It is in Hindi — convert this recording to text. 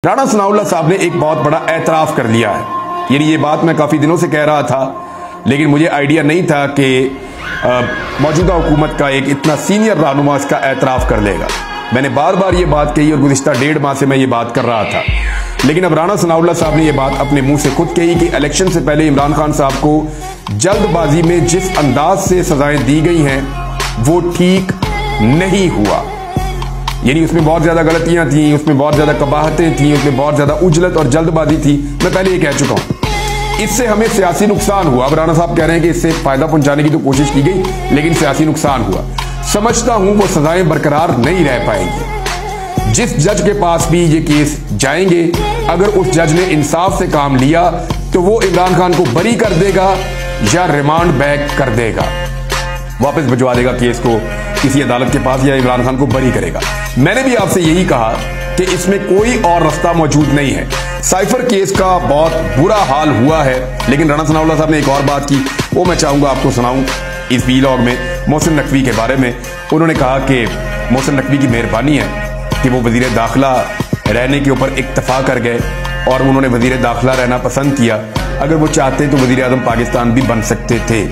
राणा सनाउल्लाह साहब ने एक बहुत बड़ा एतराफ कर लिया है। यानी ये बात मैं काफ़ी दिनों से कह रहा था, लेकिन मुझे आइडिया नहीं था कि मौजूदा हुकूमत का एक इतना सीनियर रहनुमा इसका एतराफ़ कर लेगा। मैंने बार बार ये बात कही और गुज़िश्ता 1.5 माह से मैं ये बात कर रहा था, लेकिन अब राणा सनाउल्लाह साहब ने ये बात अपने मुंह से खुद कही कि इलेक्शन से पहले इमरान खान साहब को जल्दबाजी में जिस अंदाज से सजाएं दी गई हैं वो ठीक नहीं हुआ। यानी उसमें बहुत ज्यादा गलतियां थी, उसमें बहुत ज्यादा कबाहतें थी, उसमें बहुत ज्यादा उजलत और जल्दबाजी थी। मैं पहले ये कह चुका हूं, इससे हमें सियासी नुकसान हुआ। अब राणा साहब कह रहे हैं कि इससे फायदा पहुंचाने की तो कोशिश की गई, लेकिन सियासी नुकसान हुआ। समझता हूं वो सजाएं बरकरार नहीं रह पाएंगी। जिस जज के पास भी ये केस जाएंगे, अगर उस जज ने इंसाफ से काम लिया तो वो इमरान खान को बरी कर देगा या रिमांड बैक कर देगा, वापस भिजवा देगा केस को किसी अदालत के पास, या इमरान खान को बरी करेगा। मैंने भी आपसे यही कहा कि इसमें कोई और रास्ता मौजूद नहीं है। साइफर केस का बहुत बुरा हाल हुआ है, लेकिन राणा सनाउल्लाह साहब ने एक और बात की, वो मैं चाहूंगा आपको सुनाऊं इस वीलॉग में, मोहसिन नकवी के बारे में। उन्होंने कहा कि मोहसिन नकवी की मेहरबानी है कि वो वजीर दाखिला रहने के ऊपर इक्तफा कर गए और उन्होंने वजीर दाखिला रहना पसंद किया। अगर वो चाहते तो वजीर आज़म पाकिस्तान भी बन सकते थे।